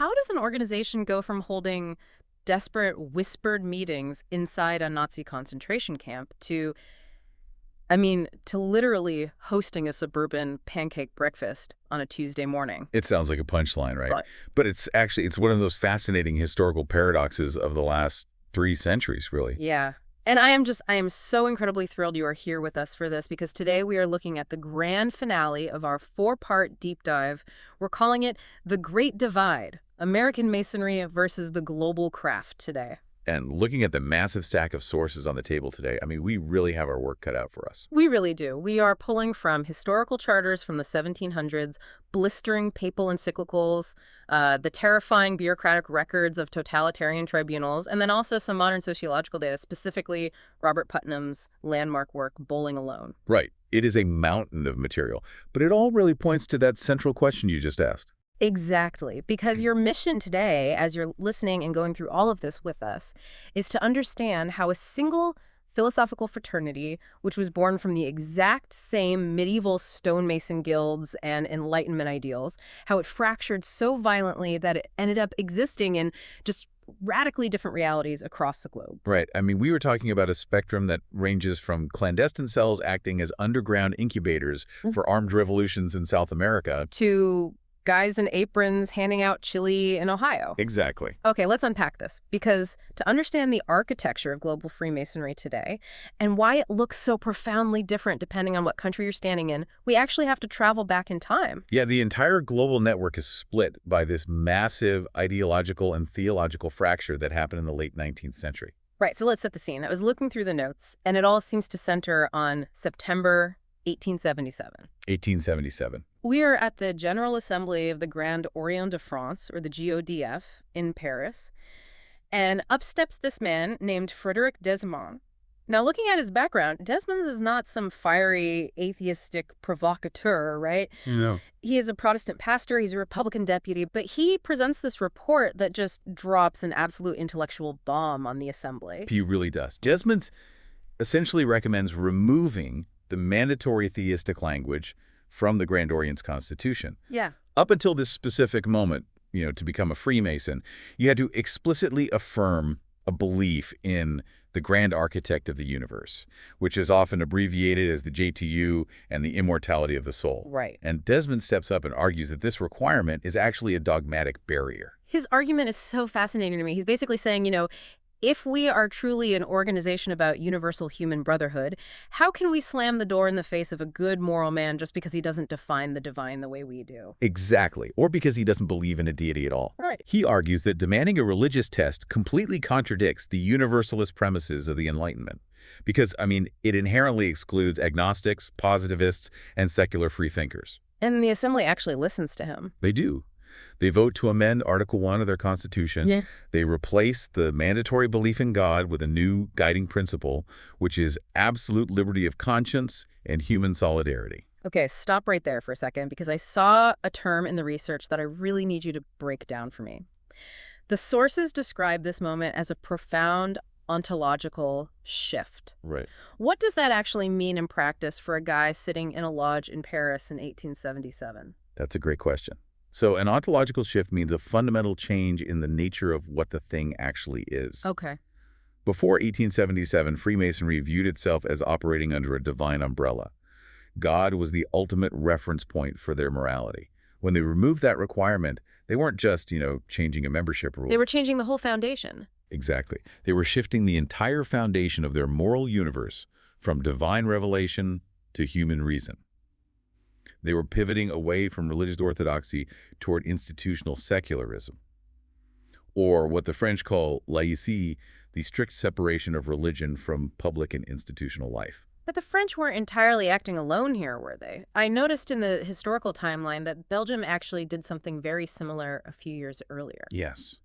how does an organization go from holding desperate whispered meetings inside a Nazi concentration camp to literally hosting a suburban pancake breakfast on a Tuesday morning? It sounds like a punchline, right? Right. But it's one of those fascinating historical paradoxes of the last 3 centuries, really. Yeah. And I am so incredibly thrilled you are here with us for this because today we are looking at the grand finale of our 4-part deep dive. We're calling it The Great Divide, American Masonry versus the Global Craft today. And looking at the massive stack of sources on the table today, I mean, we really have our work cut out for us. We really do. We are pulling from historical charters from the 1700s, blistering papal encyclicals, the terrifying bureaucratic records of totalitarian tribunals, and then also some modern sociological data, specifically Robert Putnam's landmark work, Bowling Alone. Right. It is a mountain of material, but it all really points to that central question you just asked. Exactly, because your mission today, as you're listening and going through all of this with us, is to understand how a single philosophical fraternity, which was born from the exact same medieval stonemason guilds and Enlightenment ideals, how it fractured so violently that it ended up existing in just radically different realities across the globe. Right. I mean, we were talking about a spectrum that ranges from clandestine cells acting as underground incubators for armed revolutions in South America. To guys in aprons handing out chili in Ohio. Exactly. Okay, let's unpack this, because to understand the architecture of global Freemasonry today and why it looks so profoundly different depending on what country you're standing in, we actually have to travel back in time. Yeah, the entire global network is split by this massive ideological and theological fracture that happened in the late 19th century. Right, so let's set the scene. I was looking through the notes, and it all seems to center on September 1877. 1877. We are at the General Assembly of the Grand Orient de France, or the GODF, in Paris, and up steps this man named Frederic Desmond. Now, looking at his background, Desmond is not some fiery, atheistic provocateur, right? No. He is a Protestant pastor, he's a Republican deputy, but he presents this report that just drops an absolute intellectual bomb on the assembly. He really does. Desmond essentially recommends removing the mandatory theistic language from the Grand Orient's Constitution. Yeah. Up until this specific moment, to become a Freemason, you had to explicitly affirm a belief in the Grand Architect of the universe, which is often abbreviated as the JTU and the immortality of the soul. Right. And Desmond steps up and argues that this requirement is actually a dogmatic barrier. His argument is so fascinating to me. He's basically saying, if we are truly an organization about universal human brotherhood, how can we slam the door in the face of a good moral man just because he doesn't define the divine the way we do? Exactly. Or because he doesn't believe in a deity at all. Right. He argues that demanding a religious test completely contradicts the universalist premises of the Enlightenment. Because, it inherently excludes agnostics, positivists, and secular freethinkers. And the assembly actually listens to him. They do. They vote to amend Article 1 of their Constitution. Yeah. They replace the mandatory belief in God with a new guiding principle, which is absolute liberty of conscience and human solidarity. Okay, stop right there for a second, because I saw a term in the research that I really need you to break down for me. The sources describe this moment as a profound ontological shift. Right. What does that actually mean in practice for a guy sitting in a lodge in Paris in 1877? That's a great question. So an ontological shift means a fundamental change in the nature of what the thing actually is. Okay. Before 1877, Freemasonry viewed itself as operating under a divine umbrella. God was the ultimate reference point for their morality. When they removed that requirement, they weren't just, changing a membership rule. They were changing the whole foundation. Exactly. They were shifting the entire foundation of their moral universe from divine revelation to human reason. They were pivoting away from religious orthodoxy toward institutional secularism, or what the French call laïcité, the strict separation of religion from public and institutional life. But the French weren't entirely acting alone here, were they? I noticed in the historical timeline that Belgium actually did something very similar a few years earlier. Yes.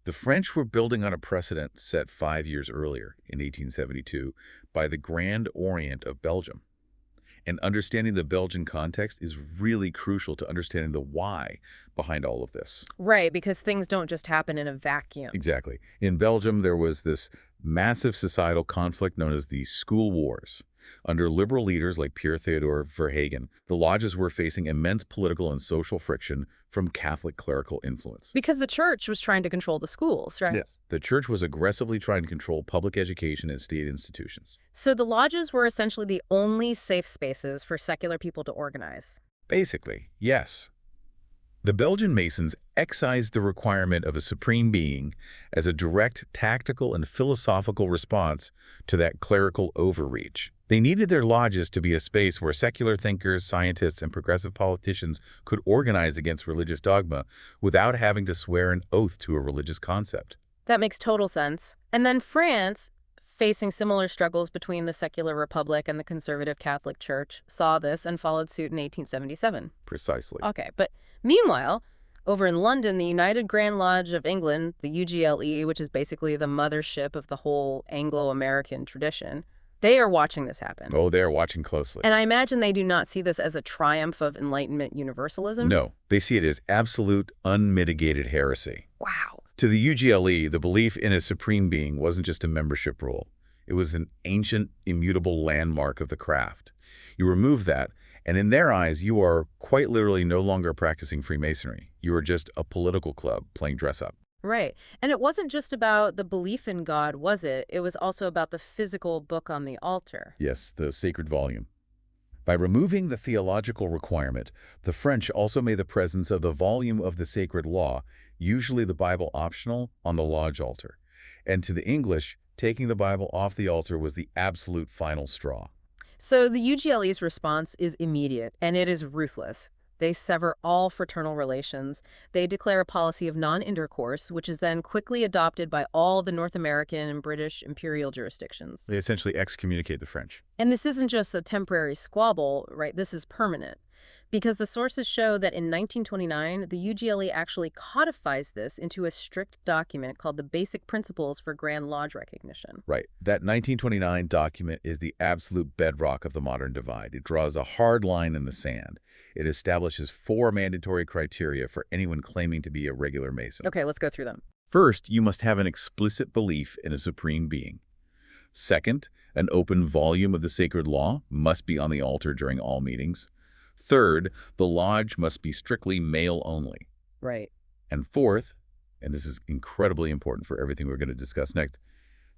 The French were building on a precedent set 5 years earlier, in 1872, by the Grand Orient of Belgium. And understanding the Belgian context is really crucial to understanding the why behind all of this. Right, because things don't just happen in a vacuum. Exactly. In Belgium, there was this massive societal conflict known as the School Wars. Under liberal leaders like Pierre Theodore Verhagen, the lodges were facing immense political and social friction from Catholic clerical influence. Because the church was trying to control the schools, right? Yes. The church was aggressively trying to control public education and state institutions. So the lodges were essentially the only safe spaces for secular people to organize. Basically, yes. The Belgian Masons excised the requirement of a supreme being as a direct tactical and philosophical response to that clerical overreach. They needed their lodges to be a space where secular thinkers, scientists, and progressive politicians could organize against religious dogma without having to swear an oath to a religious concept. That makes total sense. And then France, facing similar struggles between the secular republic and the conservative Catholic Church, saw this and followed suit in 1877. Precisely. Okay, but meanwhile, over in London, the United Grand Lodge of England, the UGLE, which is basically the mothership of the whole Anglo-American tradition, they are watching this happen. Oh, they're watching closely. And I imagine they do not see this as a triumph of Enlightenment universalism. No, they see it as absolute, unmitigated heresy. Wow. To the UGLE, the belief in a supreme being wasn't just a membership rule. It was an ancient, immutable landmark of the craft. You remove that, and in their eyes, you are quite literally no longer practicing Freemasonry. You are just a political club playing dress-up. Right. And it wasn't just about the belief in God, was it? It was also about the physical book on the altar. Yes, the sacred volume. By removing the theological requirement, the French also made the presence of the volume of the sacred law, usually the Bible optional, on the lodge altar. And to the English, taking the Bible off the altar was the absolute final straw. So the UGLE's response is immediate, and it is ruthless. They sever all fraternal relations. They declare a policy of non-intercourse, which is then quickly adopted by all the North American and British imperial jurisdictions. They essentially excommunicate the French. And this isn't just a temporary squabble, right? This is permanent. Because the sources show that in 1929, the UGLE actually codifies this into a strict document called the Basic Principles for Grand Lodge Recognition. Right. That 1929 document is the absolute bedrock of the modern divide. It draws a hard line in the sand. It establishes 4 mandatory criteria for anyone claiming to be a regular Mason. Okay, let's go through them. First, you must have an explicit belief in a supreme being. Second, an open volume of the sacred law must be on the altar during all meetings. Third, the lodge must be strictly male only. Right. And fourth, and this is incredibly important for everything we're going to discuss next,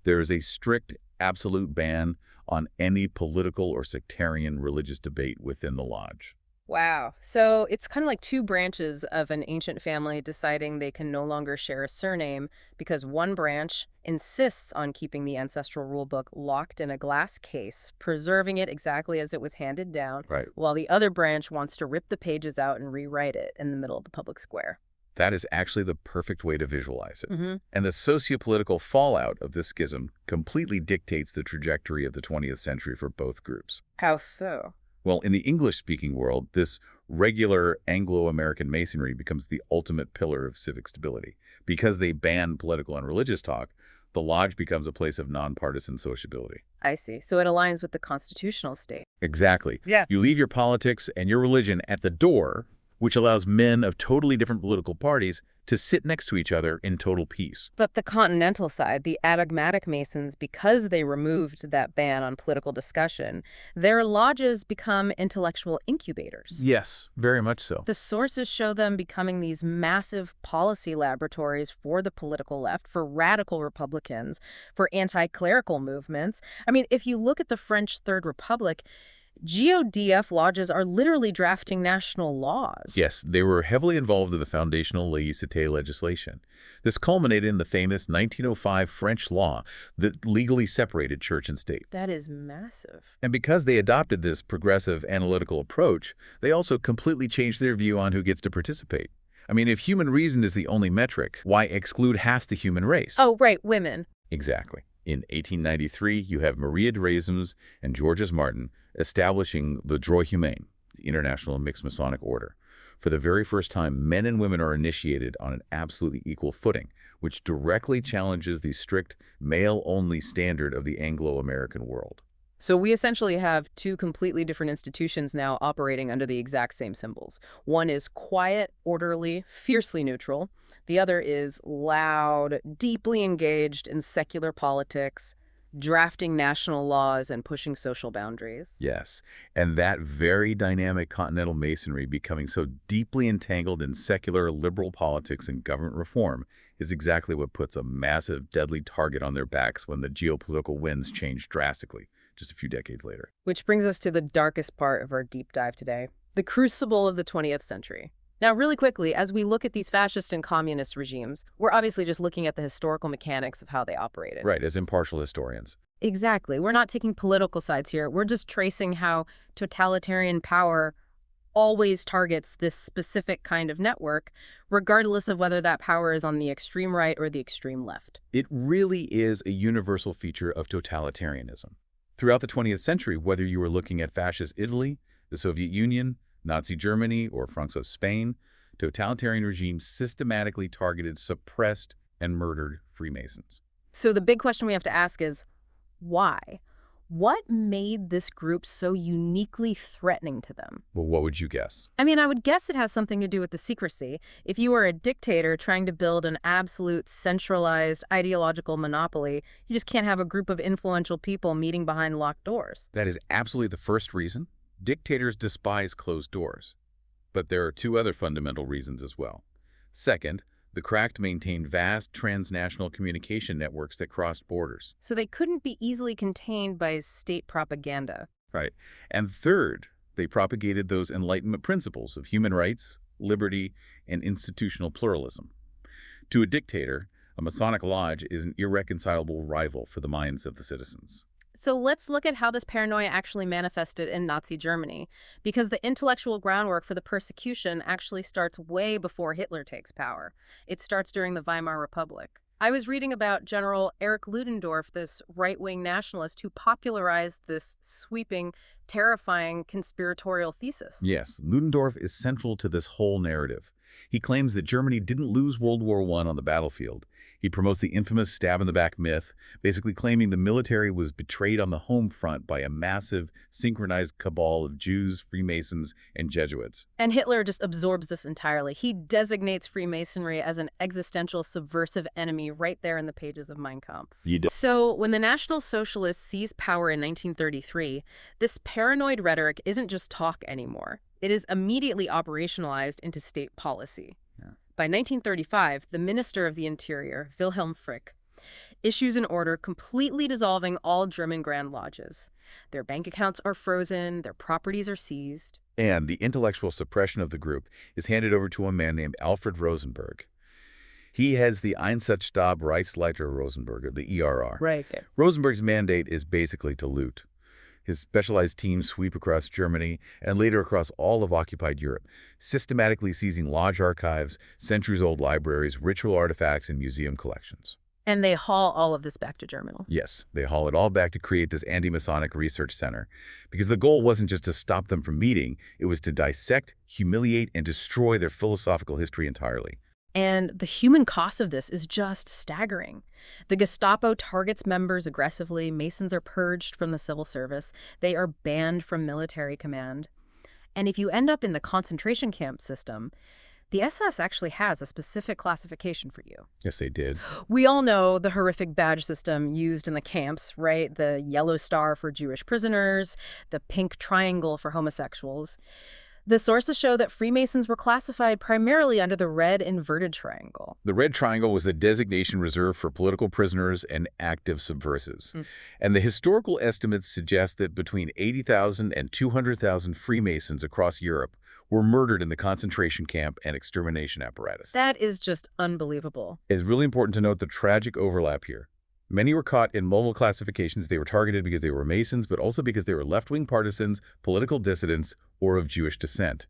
there is a strict, absolute ban on any political or sectarian religious debate within the lodge. Wow. So it's kind of like 2 branches of an ancient family deciding they can no longer share a surname because one branch insists on keeping the ancestral rulebook locked in a glass case, preserving it exactly as it was handed down, Right. while the other branch wants to rip the pages out and rewrite it in the middle of the public square. That is actually the perfect way to visualize it. Mm-hmm. And the sociopolitical fallout of this schism completely dictates the trajectory of the 20th century for both groups. How so? Well, in the English-speaking world, this regular Anglo-American Masonry becomes the ultimate pillar of civic stability. Because they ban political and religious talk, the lodge becomes a place of nonpartisan sociability. I see. So it aligns with the constitutional state. Exactly. Yeah. You leave your politics and your religion at the door, which allows men of totally different political parties to sit next to each other in total peace. But the continental side, the Adagmatic Masons, because they removed that ban on political discussion, their lodges become intellectual incubators. Yes, very much so. The sources show them becoming these massive policy laboratories for the political left, for radical Republicans, for anti-clerical movements. I mean, if you look at the French Third Republic, GODF lodges are literally drafting national laws. Yes, they were heavily involved in the foundational laïcité legislation. This culminated in the famous 1905 French law that legally separated church and state. That is massive. And because they adopted this progressive analytical approach, they also completely changed their view on who gets to participate. I mean, if human reason is the only metric, why exclude half the human race? Oh, right, women. Exactly. In 1893, you have Maria de Raismes and Georges Martin establishing the Droit Humain, the International Mixed Masonic Order. For the very first time, men and women are initiated on an absolutely equal footing, which directly challenges the strict male-only standard of the Anglo-American world. So we essentially have 2 completely different institutions now operating under the exact same symbols. One is quiet, orderly, fiercely neutral. The other is loud, deeply engaged in secular politics, drafting national laws and pushing social boundaries. Yes, and that very dynamic continental masonry becoming so deeply entangled in secular liberal politics and government reform is exactly what puts a massive, deadly target on their backs when the geopolitical winds change drastically just a few decades later. Which brings us to the darkest part of our deep dive today, the crucible of the 20th century. Now, really quickly, as we look at these fascist and communist regimes, we're obviously just looking at the historical mechanics of how they operated. Right, as impartial historians. Exactly. We're not taking political sides here. We're just tracing how totalitarian power always targets this specific kind of network, regardless of whether that power is on the extreme right or the extreme left. It really is a universal feature of totalitarianism. Throughout the 20th century, whether you were looking at fascist Italy, the Soviet Union, Nazi Germany, or Franco's Spain, totalitarian regimes systematically targeted, suppressed, and murdered Freemasons. So the big question we have to ask is, why? What made this group so uniquely threatening to them? Well, what would you guess? I mean, I would guess it has something to do with the secrecy. If you were a dictator trying to build an absolute centralized ideological monopoly, you just can't have a group of influential people meeting behind locked doors. That is absolutely the first reason. Dictators despise closed doors. But there are two other fundamental reasons as well. Second, the cracked maintained vast transnational communication networks that crossed borders. So they couldn't be easily contained by state propaganda. Right. And third, they propagated those Enlightenment principles of human rights, liberty, and institutional pluralism. To a dictator, a Masonic lodge is an irreconcilable rival for the minds of the citizens. So let's look at how this paranoia actually manifested in Nazi Germany, because the intellectual groundwork for the persecution actually starts way before Hitler takes power. It starts during the Weimar Republic. I was reading about General Erich Ludendorff, this right-wing nationalist who popularized this sweeping, terrifying conspiratorial thesis. Yes, Ludendorff is central to this whole narrative. He claims that Germany didn't lose World War I on the battlefield. He promotes the infamous stab-in-the-back myth, basically claiming the military was betrayed on the home front by a massive, synchronized cabal of Jews, Freemasons, and Jesuits. And Hitler just absorbs this entirely. He designates Freemasonry as an existential subversive enemy right there in the pages of Mein Kampf. So when the National Socialists seize power in 1933, this paranoid rhetoric isn't just talk anymore. It is immediately operationalized into state policy. By 1935, the Minister of the Interior, Wilhelm Frick, issues an order completely dissolving all German Grand Lodges. Their bank accounts are frozen, their properties are seized. And the intellectual suppression of the group is handed over to a man named Alfred Rosenberg. He heads the Einsatzstab Reichsleiter Rosenberg, the ERR. Right. Rosenberg's mandate is basically to loot. His specialized teams sweep across Germany and later across all of occupied Europe, systematically seizing lodge archives, centuries-old libraries, ritual artifacts, and museum collections. And they haul all of this back to Germany. Yes, they haul it all back to create this anti-Masonic research center. Because the goal wasn't just to stop them from meeting, it was to dissect, humiliate, and destroy their philosophical history entirely. And the human cost of this is just staggering. The Gestapo targets members aggressively. Masons are purged from the civil service. They are banned from military command. And if you end up in the concentration camp system, the SS actually has a specific classification for you. Yes, they did. We all know the horrific badge system used in the camps, right? The yellow star for Jewish prisoners, the pink triangle for homosexuals. The sources show that Freemasons were classified primarily under the red inverted triangle. The red triangle was the designation reserved for political prisoners and active subversives. And the historical estimates suggest that between 80,000 and 200,000 Freemasons across Europe were murdered in the concentration camp and extermination apparatus. That is just unbelievable. It's really important to note the tragic overlap here. Many were caught in multiple classifications. They were targeted because they were Masons, but also because they were left-wing partisans, political dissidents, or of Jewish descent.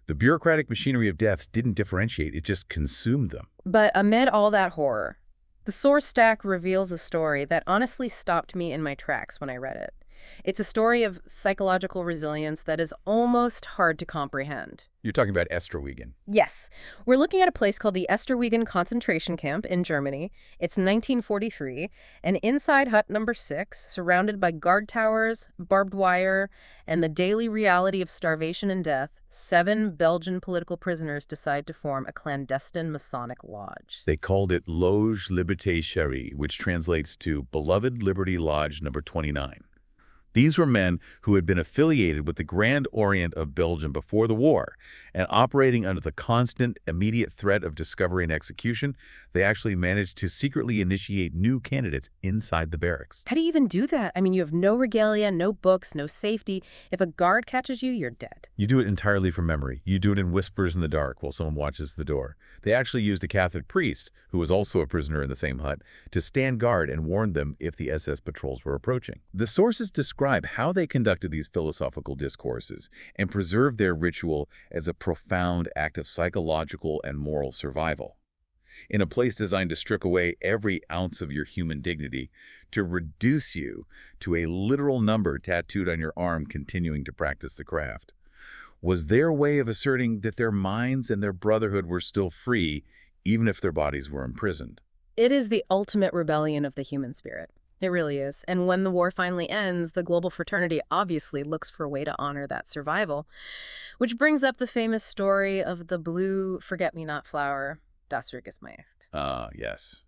The bureaucratic machinery of deaths didn't differentiate, it just consumed them. But amid all that horror, the source stack reveals a story that honestly stopped me in my tracks when I read it. It's a story of psychological resilience that is almost hard to comprehend. You're talking about Esterwigen. Yes, we're looking at a place called the Esterwigen concentration camp in Germany. It's 1943, and inside hut number 6, surrounded by guard towers, barbed wire, and the daily reality of starvation and death, 7 Belgian political prisoners decide to form a clandestine Masonic lodge. They called it Loge Liberté Chérie, which translates to Beloved Liberty Lodge number 29. These were men who had been affiliated with the Grand Orient of Belgium before the war, and operating under the constant, immediate threat of discovery and execution, they actually managed to secretly initiate new candidates inside the barracks. How do you even do that? I mean, you have no regalia, no books, no safety. If a guard catches you, you're dead. You do it entirely from memory. You do it in whispers in the dark while someone watches the door. They actually used a Catholic priest, who was also a prisoner in the same hut, to stand guard and warn them if the SS patrols were approaching. The sources describe how they conducted these philosophical discourses and preserved their ritual as a profound act of psychological and moral survival. In a place designed to strip away every ounce of your human dignity, to reduce you to a literal number tattooed on your arm continuing to practice the craft, was their way of asserting that their minds and their brotherhood were still free, even if their bodies were imprisoned. It is the ultimate rebellion of the human spirit. It really is. And when the war finally ends, the global fraternity obviously looks for a way to honor that survival, which brings up the famous story of the blue forget-me-not flower, Das Vergissmeinnicht. Yes.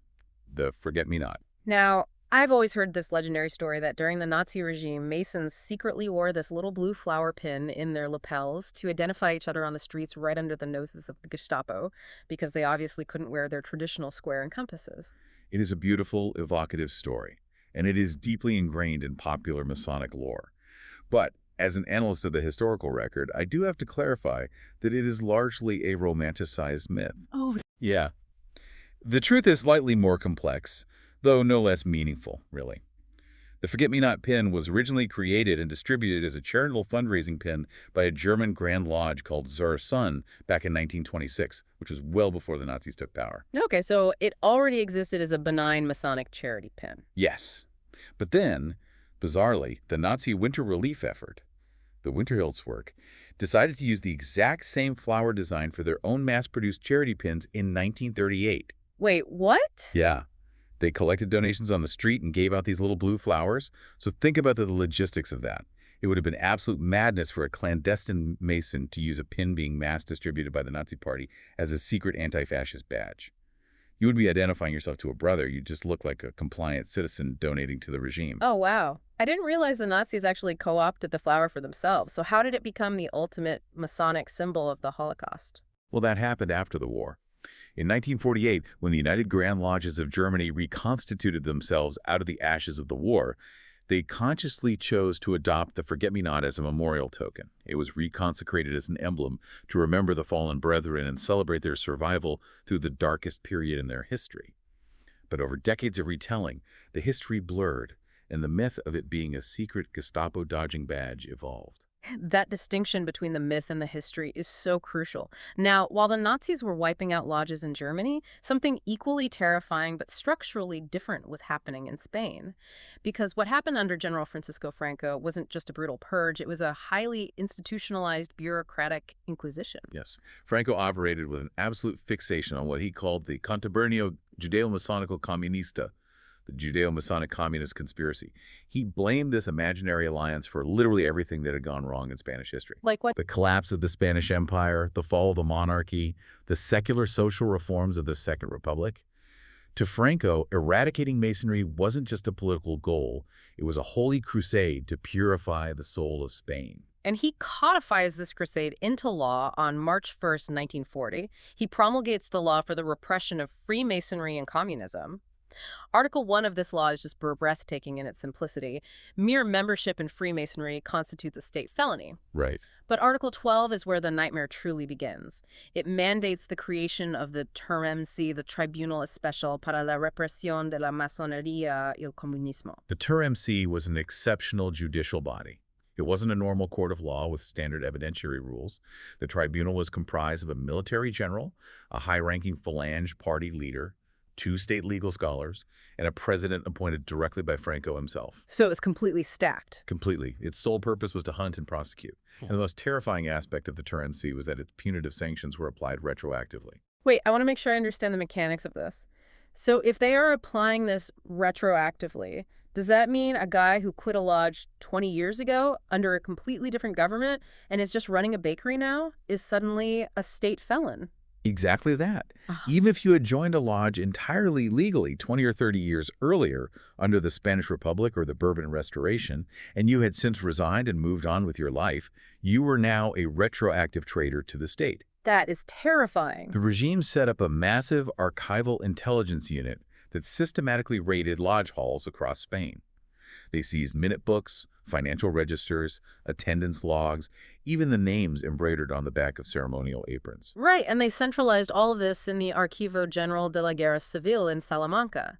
The forget-me-not. Now, I've always heard this legendary story that during the Nazi regime, Masons secretly wore this little blue flower pin in their lapels to identify each other on the streets right under the noses of the Gestapo, because they obviously couldn't wear their traditional square and compasses. It is a beautiful, evocative story, and it is deeply ingrained in popular Masonic lore. But as an analyst of the historical record, I do have to clarify that it is largely a romanticized myth. Oh. Yeah. The truth is slightly more complex, though no less meaningful, really. The Forget-Me-Not pin was originally created and distributed as a charitable fundraising pin by a German Grand Lodge called Zur Sonne back in 1926, which was well before the Nazis took power. Okay, so it already existed as a benign Masonic charity pin. Yes. But then, bizarrely, the Nazi winter relief effort, the Winterhilfswerk, decided to use the exact same flower design for their own mass-produced charity pins in 1938. Wait, what? Yeah. They collected donations on the street and gave out these little blue flowers. So think about the logistics of that. It would have been absolute madness for a clandestine Mason to use a pin being mass distributed by the Nazi Party as a secret anti-fascist badge. You would be identifying yourself to a brother. You'd just look like a compliant citizen donating to the regime. Oh, wow. I didn't realize the Nazis actually co-opted the flower for themselves. So how did it become the ultimate Masonic symbol of the Holocaust? Well, that happened after the war. In 1948, when the United Grand Lodges of Germany reconstituted themselves out of the ashes of the war, they consciously chose to adopt the Forget-Me-Not as a memorial token. It was reconsecrated as an emblem to remember the fallen brethren and celebrate their survival through the darkest period in their history. But over decades of retelling, the history blurred, and the myth of it being a secret Gestapo-dodging badge evolved. That distinction between the myth and the history is so crucial. Now, while the Nazis were wiping out lodges in Germany, something equally terrifying but structurally different was happening in Spain. Because what happened under General Francisco Franco wasn't just a brutal purge, it was a highly institutionalized bureaucratic inquisition. Yes, Franco operated with an absolute fixation on what he called the Contubernio Judeo-Masonico Comunista, the Judeo-Masonic Communist conspiracy. He blamed this imaginary alliance for literally everything that had gone wrong in Spanish history. Like what? The collapse of the Spanish Empire, the fall of the monarchy, the secular social reforms of the Second Republic. To Franco, eradicating Masonry wasn't just a political goal. It was a holy crusade to purify the soul of Spain. And he codifies this crusade into law on March 1st, 1940. He promulgates the law for the repression of Freemasonry and communism. Article 1 of this law is just breathtaking in its simplicity. Mere membership in Freemasonry constitutes a state felony. Right. But Article 12 is where the nightmare truly begins. It mandates the creation of the TURMC, the Tribunal Especial para la Represión de la Masonería y el Comunismo. The TURMC was an exceptional judicial body. It wasn't a normal court of law with standard evidentiary rules. The tribunal was comprised of a military general, a high-ranking Phalange party leader, 2 state legal scholars, and a president appointed directly by Franco himself. So it was completely stacked. Completely. Its sole purpose was to hunt and prosecute. And the most terrifying aspect of the Term was that its punitive sanctions were applied retroactively. Wait, I want to make sure I understand the mechanics of this. So if they are applying this retroactively, does that mean a guy who quit a lodge 20 years ago under a completely different government and is just running a bakery now is suddenly a state felon? Exactly that. Ah. Even if you had joined a lodge entirely legally 20 or 30 years earlier under the Spanish Republic or the Bourbon Restoration, and you had since resigned and moved on with your life, you were now a retroactive traitor to the state. That is terrifying. The regime set up a massive archival intelligence unit that systematically raided lodge halls across Spain. They seized minute books, financial registers, attendance logs, even the names embroidered on the back of ceremonial aprons. Right, and they centralized all of this in the Archivo General de la Guerra Civil in Salamanca.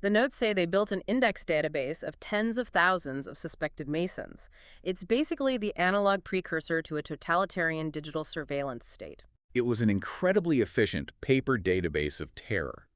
The notes say they built an index database of tens of thousands of suspected Masons. It's basically the analog precursor to a totalitarian digital surveillance state. It was an incredibly efficient paper database of terror.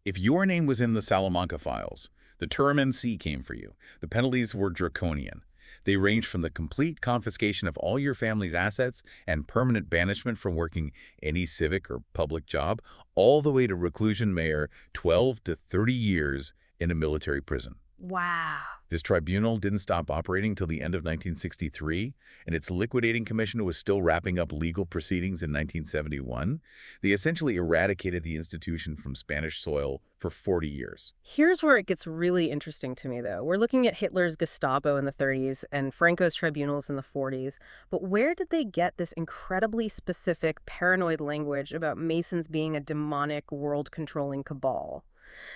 If your name was in the Salamanca files, the Term came for you. The penalties were draconian. They ranged from the complete confiscation of all your family's assets and permanent banishment from working any civic or public job, all the way to reclusion mayor 12 to 30 years in a military prison. Wow. This tribunal didn't stop operating till the end of 1963, and its liquidating commission was still wrapping up legal proceedings in 1971. They essentially eradicated the institution from Spanish soil for 40 years. Here's where it gets really interesting to me, though. We're looking at Hitler's Gestapo in the 30s and Franco's tribunals in the 40s, but where did they get this incredibly specific, paranoid language about Masons being a demonic, world-controlling cabal?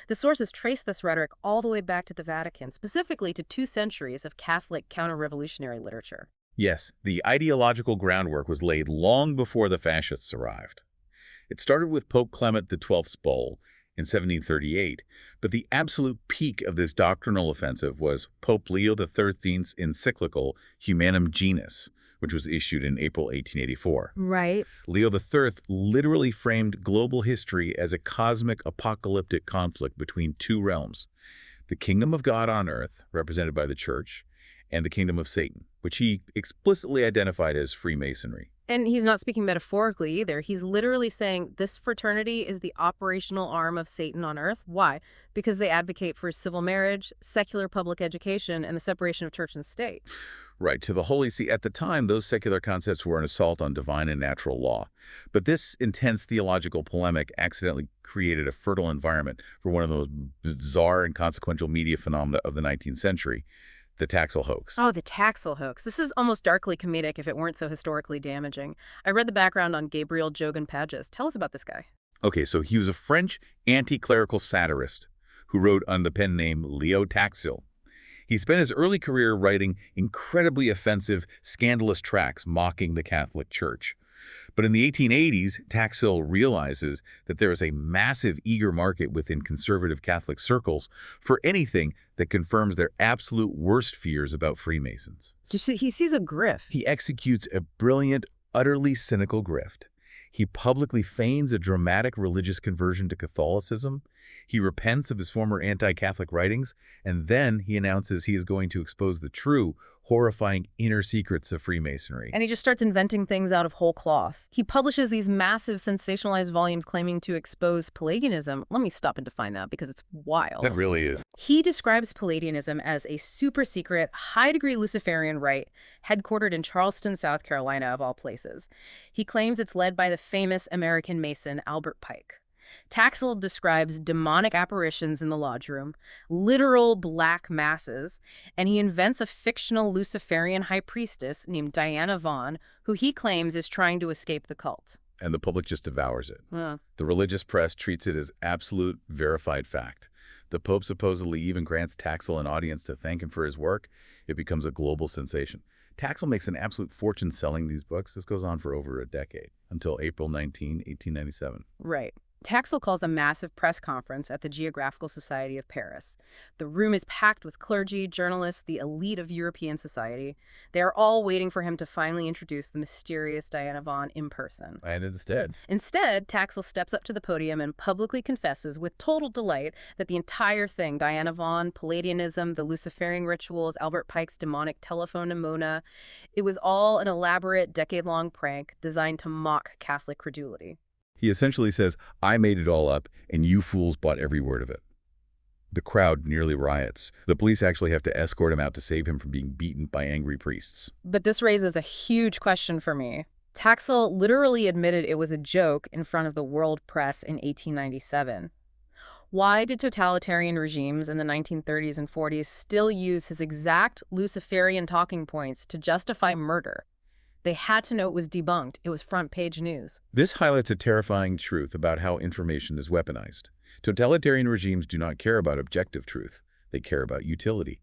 The sources trace this rhetoric all the way back to the Vatican, specifically to 2 centuries of Catholic counter-revolutionary literature. Yes, the ideological groundwork was laid long before the fascists arrived. It started with Pope Clement XII's bull in 1738, but the absolute peak of this doctrinal offensive was Pope Leo XIII's encyclical Humanum Genus, which was issued in April 1884. Right. Leo III literally framed global history as a cosmic apocalyptic conflict between 2 realms, the kingdom of God on earth, represented by the Church, and the kingdom of Satan, which he explicitly identified as Freemasonry. And he's not speaking metaphorically either. He's literally saying this fraternity is the operational arm of Satan on earth. Why? Because they advocate for civil marriage, secular public education, and the separation of church and state. Right, to the Holy See. At the time, those secular concepts were an assault on divine and natural law. But this intense theological polemic accidentally created a fertile environment for one of the most bizarre and consequential media phenomena of the 19th century, the Taxil hoax. Oh, the Taxil hoax. This is almost darkly comedic if it weren't so historically damaging. I read the background on Gabriel Jogan-Pages. Tell us about this guy. Okay, so he was a French anti-clerical satirist who wrote under the pen name Leo Taxil. He spent his early career writing incredibly offensive, scandalous tracts mocking the Catholic Church. But in the 1880s, Taxil realizes that there is a massive eager market within conservative Catholic circles for anything that confirms their absolute worst fears about Freemasons. He sees a grift. He executes a brilliant, utterly cynical grift. He publicly feigns a dramatic religious conversion to Catholicism. He repents of his former anti-Catholic writings, and then he announces he is going to expose the true, horrifying inner secrets of Freemasonry. And he just starts inventing things out of whole cloth. He publishes these massive sensationalized volumes claiming to expose Pelagianism. Let me stop and define that because it's wild. That really is. He describes Pelagianism as a super-secret, high-degree Luciferian rite headquartered in Charleston, South Carolina, of all places. He claims it's led by the famous American Mason Albert Pike. Taxil describes demonic apparitions in the lodge room, literal black masses, and he invents a fictional Luciferian high priestess named Diana Vaughn, who he claims is trying to escape the cult. And the public just devours it. The religious press treats it as absolute, verified fact. The Pope supposedly even grants Taxil an audience to thank him for his work. It becomes a global sensation. Taxil makes an absolute fortune selling these books. This goes on for over a decade, until April 19, 1897. Right. Taxel calls a massive press conference at the Geographical Society of Paris. The room is packed with clergy, journalists, the elite of European society. They are all waiting for him to finally introduce the mysterious Diana Vaughan in person. And instead, Taxel steps up to the podium and publicly confesses with total delight that the entire thing, Diana Vaughan, Palladianism, the Luciferian rituals, Albert Pike's demonic telephone to Mona, it was all an elaborate, decade-long prank designed to mock Catholic credulity. he essentially says, I made it all up, and you fools bought every word of it. The crowd nearly riots. The police actually have to escort him out to save him from being beaten by angry priests. But this raises a huge question for me. Taxel literally admitted it was a joke in front of the world press in 1897. Why did totalitarian regimes in the 1930s and 40s still use his exact Luciferian talking points to justify murder? They had to know it was debunked. It was front-page news. This highlights a terrifying truth about how information is weaponized. Totalitarian regimes do not care about objective truth. They care about utility.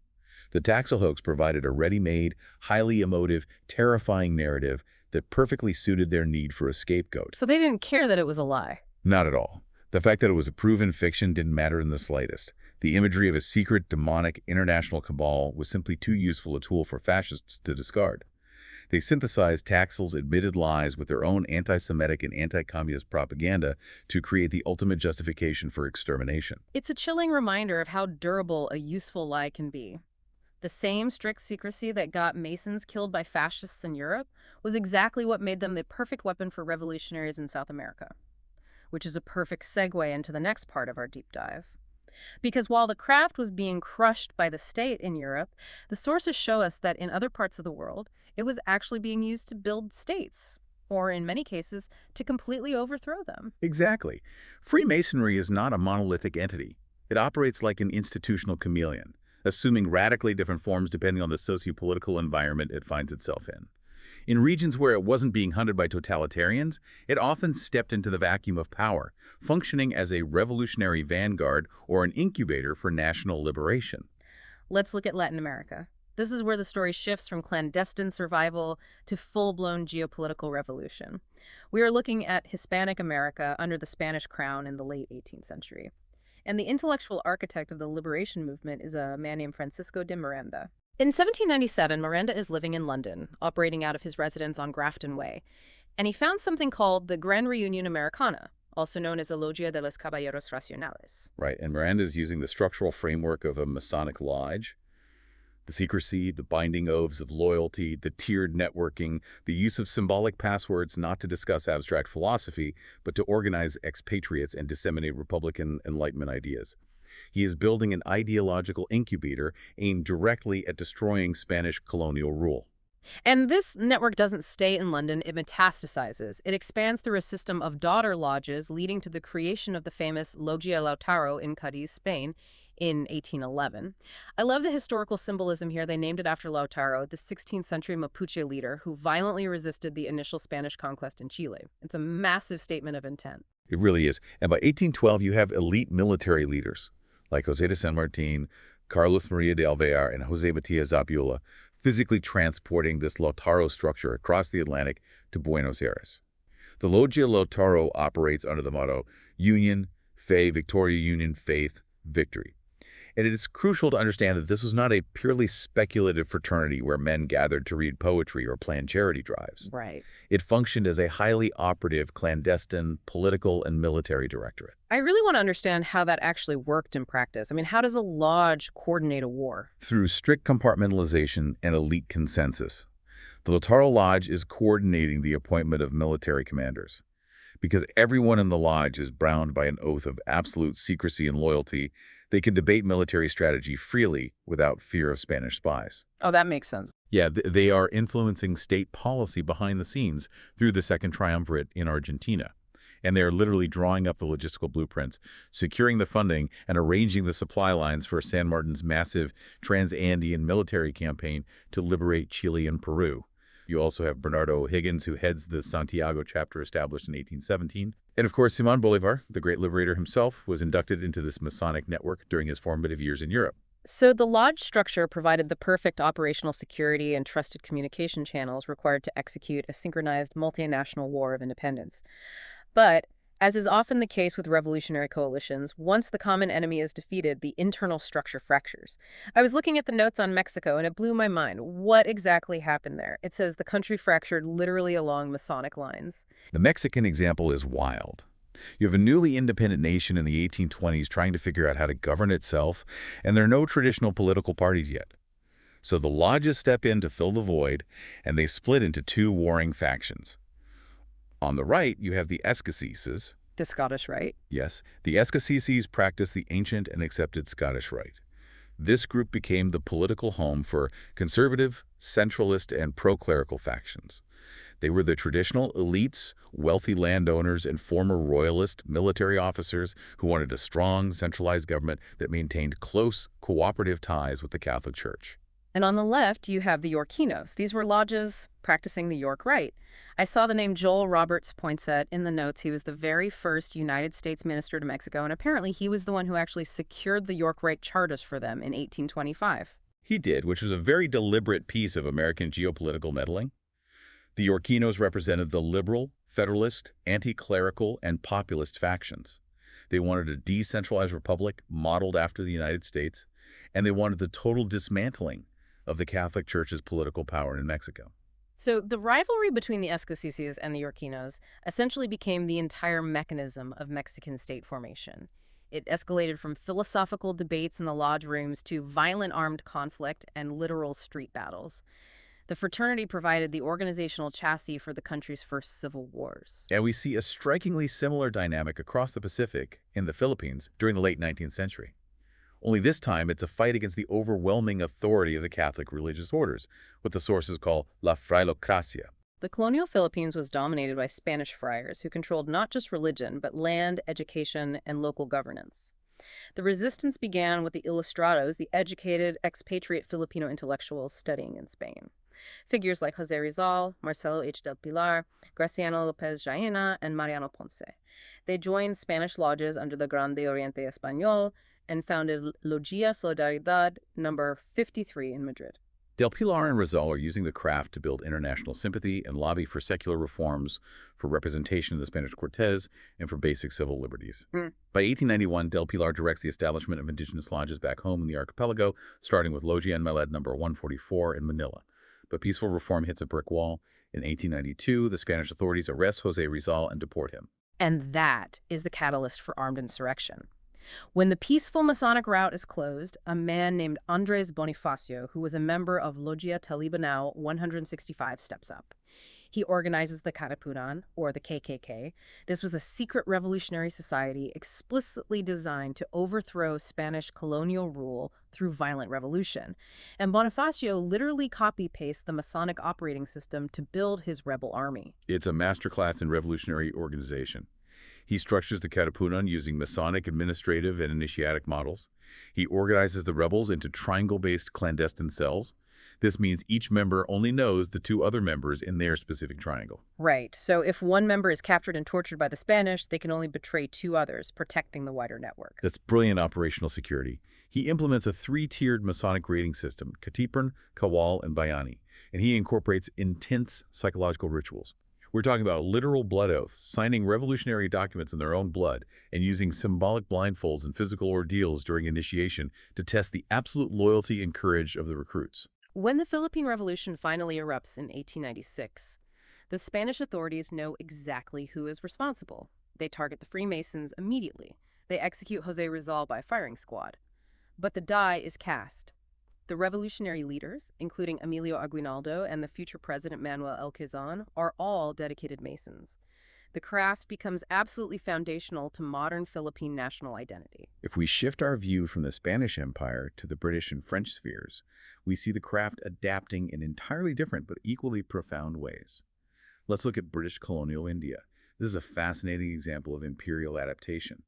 The Taxel hoax provided a ready-made, highly emotive, terrifying narrative that perfectly suited their need for a scapegoat. So they didn't care that it was a lie. Not at all. The fact that it was a proven fiction didn't matter in the slightest. The imagery of a secret, demonic, international cabal was simply too useful a tool for fascists to discard. They synthesized Taxel's admitted lies with their own anti-Semitic and anti-communist propaganda to create the ultimate justification for extermination. It's a chilling reminder of how durable a useful lie can be. The same strict secrecy that got Masons killed by fascists in Europe was exactly what made them the perfect weapon for revolutionaries in South America, which is a perfect segue into the next part of our deep dive. Because while the craft was being crushed by the state in Europe, the sources show us that in other parts of the world, it was actually being used to build states, or in many cases, to completely overthrow them. Exactly. Freemasonry is not a monolithic entity. It operates like an institutional chameleon, assuming radically different forms depending on the socio-political environment it finds itself in. In regions where it wasn't being hunted by totalitarians, it often stepped into the vacuum of power, functioning as a revolutionary vanguard or an incubator for national liberation. Let's look at Latin America. This is where the story shifts from clandestine survival to full-blown geopolitical revolution. We are looking at Hispanic America under the Spanish crown in the late 18th century. And the intellectual architect of the liberation movement is a man named Francisco de Miranda. In 1797, Miranda is living in London, operating out of his residence on Grafton Way, and he found something called the Gran Reunion Americana, also known as the Logia de los Caballeros Racionales. Right, and Miranda is using the structural framework of a Masonic lodge. The secrecy, the binding oaths of loyalty, the tiered networking, the use of symbolic passwords not to discuss abstract philosophy, but to organize expatriates and disseminate Republican Enlightenment ideas. He is building an ideological incubator aimed directly at destroying Spanish colonial rule. And this network doesn't stay in London, it metastasizes. It expands through a system of daughter lodges, leading to the creation of the famous Logia Lautaro in Cadiz, Spain, in 1811. I love the historical symbolism here. They named it after Lautaro, the 16th century Mapuche leader who violently resisted the initial Spanish conquest in Chile. It's a massive statement of intent. It really is. And by 1812, you have elite military leaders like José de San Martín, Carlos María de Alvear, and José Matías Zapiola, physically transporting this Lautaro structure across the Atlantic to Buenos Aires. The Logia Lautaro operates under the motto, Union, Fe, Victoria, Union, Faith, Victory. And it is crucial to understand that this was not a purely speculative fraternity where men gathered to read poetry or plan charity drives. Right. It functioned as a highly operative, clandestine, political and military directorate. I really want to understand how that actually worked in practice. I mean, how does a lodge coordinate a war? Through strict compartmentalization and elite consensus. The Lautaro Lodge is coordinating the appointment of military commanders. Because everyone in the lodge is bound by an oath of absolute secrecy and loyalty, they can debate military strategy freely without fear of Spanish spies. Oh, that makes sense. Yeah, they are influencing state policy behind the scenes through the Second Triumvirate in Argentina. And they are literally drawing up the logistical blueprints, securing the funding, and arranging the supply lines for San Martin's massive trans-Andean military campaign to liberate Chile and Peru. You also have Bernardo O'Higgins, who heads the Santiago chapter established in 1817. And of course, Simón Bolívar, the great liberator himself, was inducted into this Masonic network during his formative years in Europe. So the lodge structure provided the perfect operational security and trusted communication channels required to execute a synchronized multinational war of independence. But As is often the case with revolutionary coalitions, once the common enemy is defeated, the internal structure fractures. I was looking at the notes on Mexico, and it blew my mind. What exactly happened there? It says the country fractured literally along Masonic lines. The Mexican example is wild. You have a newly independent nation in the 1820s trying to figure out how to govern itself, and there are no traditional political parties yet. So the lodges step in to fill the void, and they split into two warring factions. On the right, you have the Escoceses. The Scottish Rite. Yes, the Escoceses practice the ancient and accepted Scottish Rite. This group became the political home for conservative, centralist, and pro-clerical factions. They were the traditional elites, wealthy landowners, and former royalist military officers who wanted a strong, centralized government that maintained close, cooperative ties with the Catholic Church. And on the left, you have the Yorkinos. These were lodges practicing the York Rite. I saw the name Joel Roberts Poinsett in the notes. He was the very first United States minister to Mexico, and apparently he was the one who actually secured the York Rite charters for them in 1825. He did, which was a very deliberate piece of American geopolitical meddling. The Yorkinos represented the liberal, federalist, anti-clerical, and populist factions. They wanted a decentralized republic modeled after the United States, and they wanted the total dismantling of the Catholic Church's political power in Mexico. So the rivalry between the Escoceses and the Yorkinos essentially became the entire mechanism of Mexican state formation. It escalated from philosophical debates in the lodge rooms to violent armed conflict and literal street battles. The fraternity provided the organizational chassis for the country's first civil wars. And we see a strikingly similar dynamic across the Pacific in the Philippines during the late 19th century. Only this time, it's a fight against the overwhelming authority of the Catholic religious orders, what the sources call la frailocracia. The colonial Philippines was dominated by Spanish friars who controlled not just religion, but land, education, and local governance. The resistance began with the ilustrados, the educated, expatriate Filipino intellectuals studying in Spain. Figures like José Rizal, Marcelo H. del Pilar, Graciano López Jaena, and Mariano Ponce. They joined Spanish lodges under the Grande Oriente Español and founded Logia Solidaridad number 53 in Madrid. Del Pilar and Rizal are using the craft to build international sympathy and lobby for secular reforms, for representation of the Spanish Cortes, and for basic civil liberties. By 1891, Del Pilar directs the establishment of indigenous lodges back home in the archipelago, starting with Logia en Maled number 144 in Manila. But peaceful reform hits a brick wall. In 1892, the Spanish authorities arrest José Rizal and deport him. And that is the catalyst for armed insurrection. When the peaceful Masonic route is closed, a man named Andres Bonifacio, who was a member of Logia Talibanao 165, steps up. He organizes the Katipunan, or the KKK. This was a secret revolutionary society explicitly designed to overthrow Spanish colonial rule through violent revolution. And Bonifacio literally copy-pastes the Masonic operating system to build his rebel army. It's a masterclass in revolutionary organization. He structures the Katipunan using Masonic administrative and initiatic models. He organizes the rebels into triangle-based clandestine cells. This means each member only knows the two other members in their specific triangle. Right. So if one member is captured and tortured by the Spanish, they can only betray two others, protecting the wider network. That's brilliant operational security. He implements a three-tiered Masonic rating system, Katipunan, Kawal, and Bayani, and he incorporates intense psychological rituals. We're talking about literal blood oaths, signing revolutionary documents in their own blood, and using symbolic blindfolds and physical ordeals during initiation to test the absolute loyalty and courage of the recruits. When the Philippine Revolution finally erupts in 1896, the Spanish authorities know exactly who is responsible. They target the Freemasons immediately. They execute José Rizal by firing squad. But the die is cast. The revolutionary leaders, including Emilio Aguinaldo and the future president Manuel L. Quezon, are all dedicated Masons. The craft becomes absolutely foundational to modern Philippine national identity. If we shift our view from the Spanish Empire to the British and French spheres, we see the craft adapting in entirely different but equally profound ways. Let's look at British colonial India. This is a fascinating example of imperial adaptation.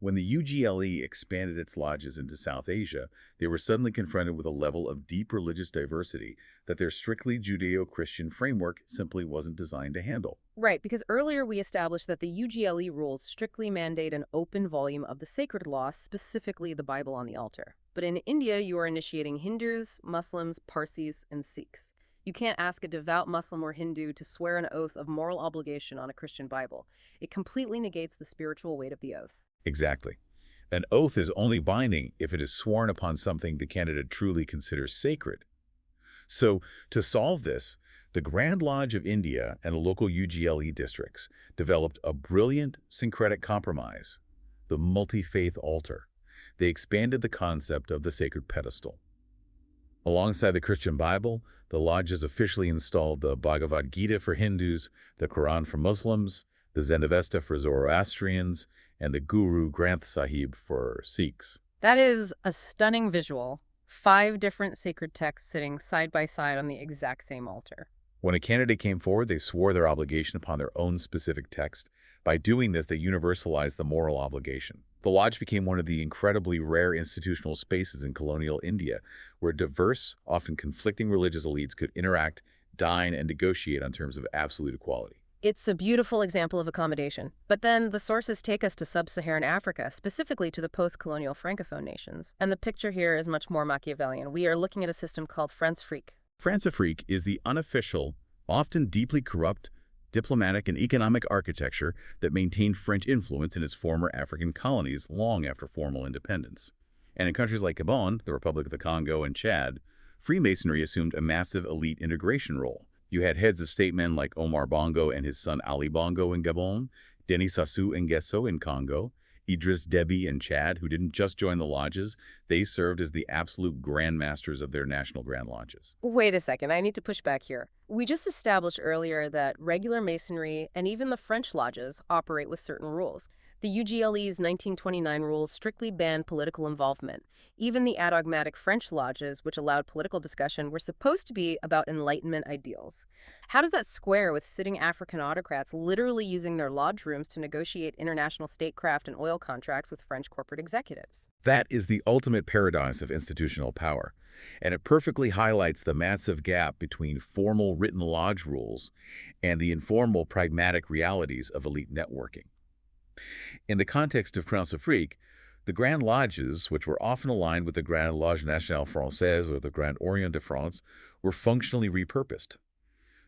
When the UGLE expanded its lodges into South Asia, they were suddenly confronted with a level of deep religious diversity that their strictly Judeo-Christian framework simply wasn't designed to handle. Right, because earlier we established that the UGLE rules strictly mandate an open volume of the sacred law, specifically the Bible on the altar. But in India, you are initiating Hindus, Muslims, Parsis, and Sikhs. You can't ask a devout Muslim or Hindu to swear an oath of moral obligation on a Christian Bible. It completely negates the spiritual weight of the oath. Exactly. An oath is only binding if it is sworn upon something the candidate truly considers sacred. So, to solve this, the Grand Lodge of India and the local UGLE districts developed a brilliant syncretic compromise, the multi-faith altar. They expanded the concept of the sacred pedestal. Alongside the Christian Bible, the lodges officially installed the Bhagavad Gita for Hindus, the Quran for Muslims, the Zendavesta for Zoroastrians, and the Guru Granth Sahib for Sikhs. That is a stunning visual. 5 different sacred texts sitting side by side on the exact same altar. When a candidate came forward, they swore their obligation upon their own specific text. By doing this, they universalized the moral obligation. The lodge became one of the incredibly rare institutional spaces in colonial India, where diverse, often conflicting religious elites could interact, dine, and negotiate on terms of absolute equality. It's a beautiful example of accommodation. But then the sources take us to sub-Saharan Africa, specifically to the post-colonial Francophone nations. And the picture here is much more Machiavellian. We are looking at a system called France-Afrique. France-Afrique is the unofficial, often deeply corrupt, diplomatic and economic architecture that maintained French influence in its former African colonies long after formal independence. And in countries like Gabon, the Republic of the Congo, and Chad, Freemasonry assumed a massive elite integration role. You had heads of statesmen like Omar Bongo and his son Ali Bongo in Gabon, Denis Sassou Nguesso in Congo, Idriss Déby in Chad, who didn't just join the lodges, they served as the absolute grand masters of their national grand lodges. Wait a second, I need to push back here. We just established earlier that regular masonry and even the French lodges operate with certain rules. The UGLE's 1929 rules strictly banned political involvement. Even the adogmatic French lodges, which allowed political discussion, were supposed to be about Enlightenment ideals. How does that square with sitting African autocrats literally using their lodge rooms to negotiate international statecraft and oil contracts with French corporate executives? That is the ultimate paradox of institutional power, and it perfectly highlights the massive gap between formal written lodge rules and the informal pragmatic realities of elite networking. In the context of France-Afrique, the Grand Lodges, which were often aligned with the Grand Lodge Nationale Française or the Grand Orient de France, were functionally repurposed.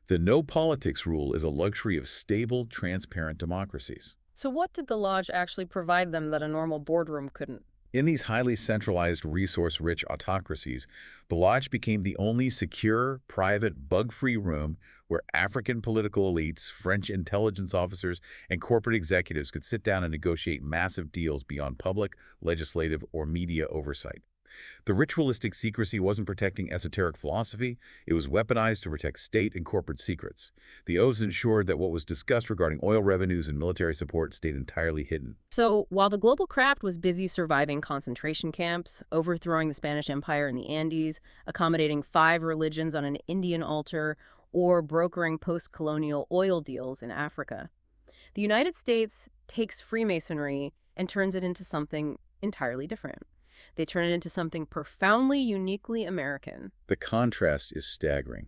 The no-politics rule is a luxury of stable, transparent democracies. So what did the lodge actually provide them that a normal boardroom couldn't? In these highly centralized, resource-rich autocracies, the lodge became the only secure, private, bug-free room where African political elites, French intelligence officers, and corporate executives could sit down and negotiate massive deals beyond public, legislative, or media oversight. The ritualistic secrecy wasn't protecting esoteric philosophy, it was weaponized to protect state and corporate secrets. The oaths ensured that what was discussed regarding oil revenues and military support stayed entirely hidden. So, while the global craft was busy surviving concentration camps, overthrowing the Spanish Empire in the Andes, accommodating 5 religions on an Indian altar, or brokering post-colonial oil deals in Africa, the United States takes Freemasonry and turns it into something entirely different. They turn it into something profoundly, uniquely American. The contrast is staggering.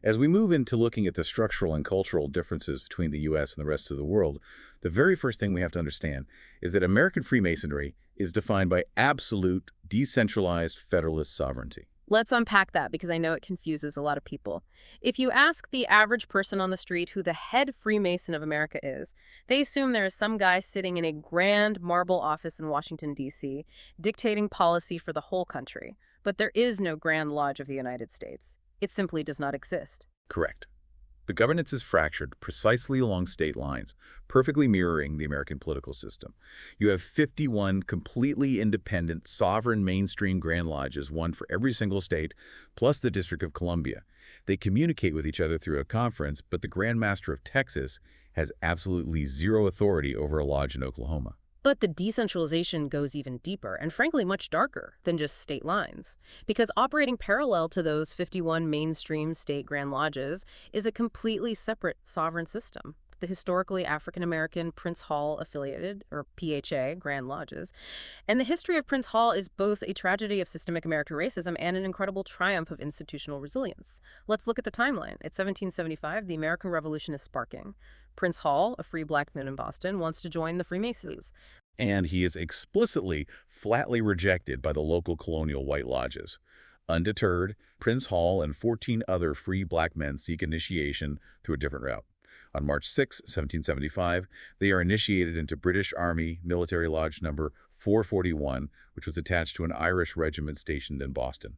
As we move into looking at the structural and cultural differences between the U.S. and the rest of the world, the very first thing we have to understand is that American Freemasonry is defined by absolute, decentralized federalist sovereignty. Let's unpack that because I know it confuses a lot of people. If you ask the average person on the street who the head Freemason of America is, they assume there is some guy sitting in a grand marble office in Washington, D.C., dictating policy for the whole country. But there is no Grand Lodge of the United States. It simply does not exist. Correct. The governance is fractured precisely along state lines, perfectly mirroring the American political system. You have 51 completely independent, sovereign mainstream Grand Lodges, one for every single state, plus the District of Columbia. They communicate with each other through a conference, but the Grand Master of Texas has absolutely zero authority over a lodge in Oklahoma. But the decentralization goes even deeper and frankly much darker than just state lines. Because operating parallel to those 51 mainstream state Grand Lodges is a completely separate sovereign system. The historically African-American Prince Hall affiliated, or PHA, Grand Lodges. And the history of Prince Hall is both a tragedy of systemic American racism and an incredible triumph of institutional resilience. Let's look at the timeline. At 1775, the American Revolution is sparking. Prince Hall, a free black man in Boston, wants to join the Freemasons. And he is explicitly, flatly rejected by the local colonial white lodges. Undeterred, Prince Hall and 14 other free black men seek initiation through a different route. On March 6, 1775, they are initiated into British Army Military Lodge number 441, which was attached to an Irish regiment stationed in Boston.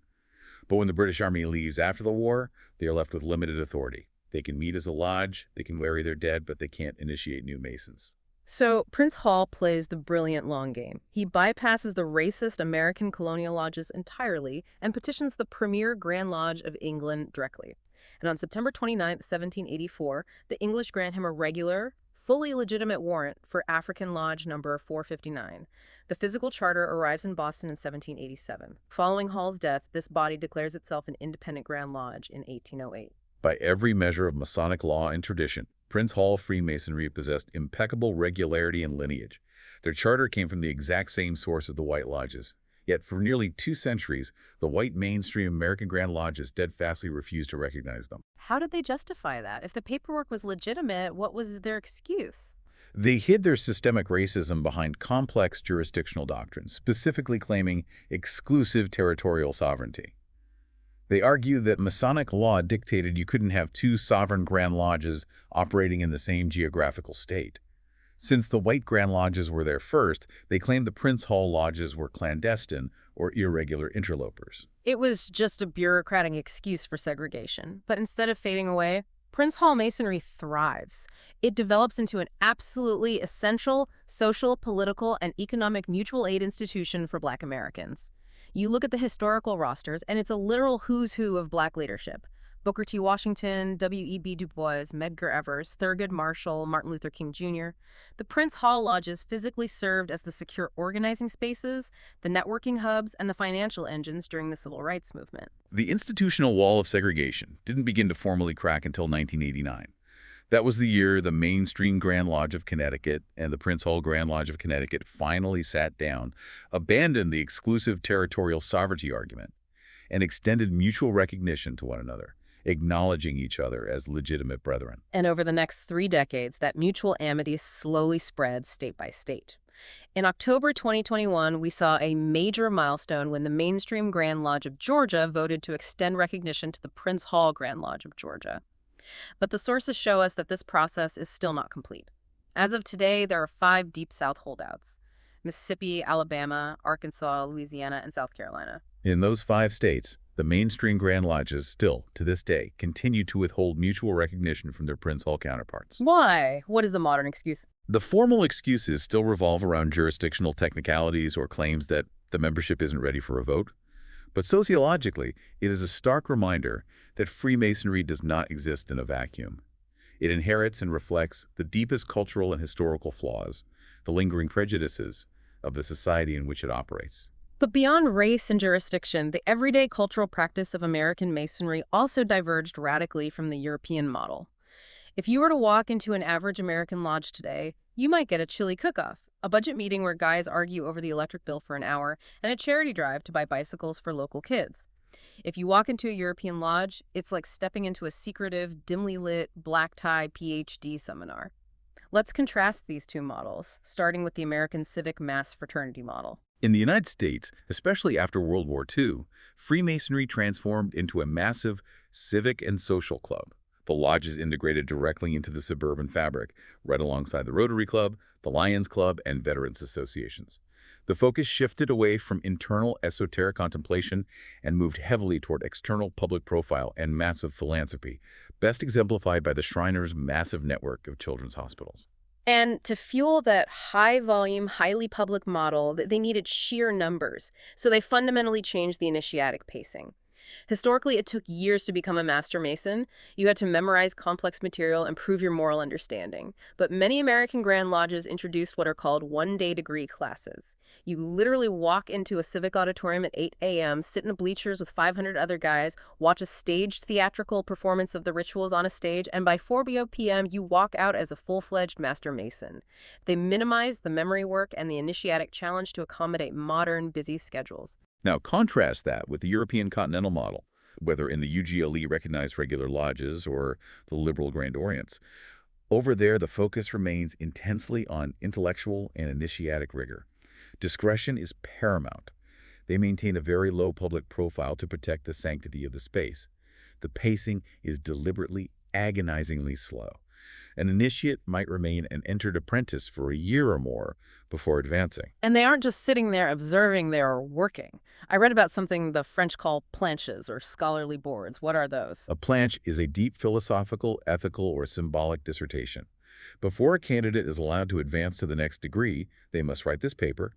But when the British Army leaves after the war, they are left with limited authority. They can meet as a lodge, they can bury their dead, but they can't initiate new Masons. So Prince Hall plays the brilliant long game. He bypasses the racist American colonial lodges entirely and petitions the premier Grand Lodge of England directly. And on September 29, 1784, the English grant him a regular, fully legitimate warrant for African Lodge number 459. The physical charter arrives in Boston in 1787. Following Hall's death, this body declares itself an independent Grand Lodge in 1808. By every measure of Masonic law and tradition, Prince Hall Freemasonry possessed impeccable regularity and lineage. Their charter came from the exact same source as the White Lodges. Yet for nearly 2 centuries, the white mainstream American Grand Lodges steadfastly refused to recognize them. How did they justify that? If the paperwork was legitimate, what was their excuse? They hid their systemic racism behind complex jurisdictional doctrines, specifically claiming exclusive territorial sovereignty. They argued that Masonic law dictated you couldn't have 2 sovereign Grand Lodges operating in the same geographical state. Since the white Grand Lodges were there first, they claimed the Prince Hall Lodges were clandestine or irregular interlopers. It was just a bureaucratic excuse for segregation. But instead of fading away, Prince Hall Masonry thrives. It develops into an absolutely essential social, political, and economic mutual aid institution for Black Americans. You look at the historical rosters, and it's a literal who's who of Black leadership. Booker T. Washington, W.E.B. Du Bois, Medgar Evers, Thurgood Marshall, Martin Luther King Jr. The Prince Hall Lodges physically served as the secure organizing spaces, the networking hubs, and the financial engines during the Civil Rights Movement. The institutional wall of segregation didn't begin to formally crack until 1989. That was the year the mainstream Grand Lodge of Connecticut and the Prince Hall Grand Lodge of Connecticut finally sat down, abandoned the exclusive territorial sovereignty argument, and extended mutual recognition to one another, acknowledging each other as legitimate brethren. And over the next 3 decades, that mutual amity slowly spread state by state. In October 2021, we saw a major milestone when the mainstream Grand Lodge of Georgia voted to extend recognition to the Prince Hall Grand Lodge of Georgia. But the sources show us that this process is still not complete. As of today, there are 5 Deep South holdouts: Mississippi, Alabama, Arkansas, Louisiana, and South Carolina. In those 5 states, the mainstream Grand Lodges still, to this day, continue to withhold mutual recognition from their Prince Hall counterparts. Why? What is the modern excuse? The formal excuses still revolve around jurisdictional technicalities or claims that the membership isn't ready for a vote. But sociologically, it is a stark reminder that Freemasonry does not exist in a vacuum. It inherits and reflects the deepest cultural and historical flaws, the lingering prejudices of the society in which it operates. But beyond race and jurisdiction, the everyday cultural practice of American Masonry also diverged radically from the European model. If you were to walk into an average American lodge today, you might get a chilly cook-off, a budget meeting where guys argue over the electric bill for an hour, and a charity drive to buy bicycles for local kids. If you walk into a European lodge, it's like stepping into a secretive, dimly lit, black-tie PhD seminar. Let's contrast these 2 models, starting with the American civic mass fraternity model. In the United States, especially after World War II, Freemasonry transformed into a massive civic and social club. The lodges integrated directly into the suburban fabric, right alongside the Rotary Club, the Lions Club, and Veterans Associations. The focus shifted away from internal esoteric contemplation and moved heavily toward external public profile and massive philanthropy, best exemplified by the Shriners' massive network of children's hospitals. And to fuel that high-volume, highly public model, they needed sheer numbers, so they fundamentally changed the initiatic pacing. Historically, it took years to become a Master Mason. You had to memorize complex material and prove your moral understanding. But many American Grand Lodges introduced what are called one-day degree classes. You literally walk into a civic auditorium at 8 a.m., sit in the bleachers with 500 other guys, watch a staged theatrical performance of the rituals on a stage, and by 4 p.m., you walk out as a full-fledged Master Mason. They minimized the memory work and the initiatic challenge to accommodate modern, busy schedules. Now, contrast that with the European continental model, whether in the UGLE recognized regular lodges or the liberal Grand Orients. Over there, the focus remains intensely on intellectual and initiatic rigor. Discretion is paramount. They maintain a very low public profile to protect the sanctity of the space. The pacing is deliberately, agonizingly slow. An initiate might remain an entered apprentice for a year or more before advancing. And they aren't just sitting there observing, they're working. I read about something the French call planches or scholarly boards. What are those? A planche is a deep philosophical, ethical, or symbolic dissertation. Before a candidate is allowed to advance to the next degree, they must write this paper,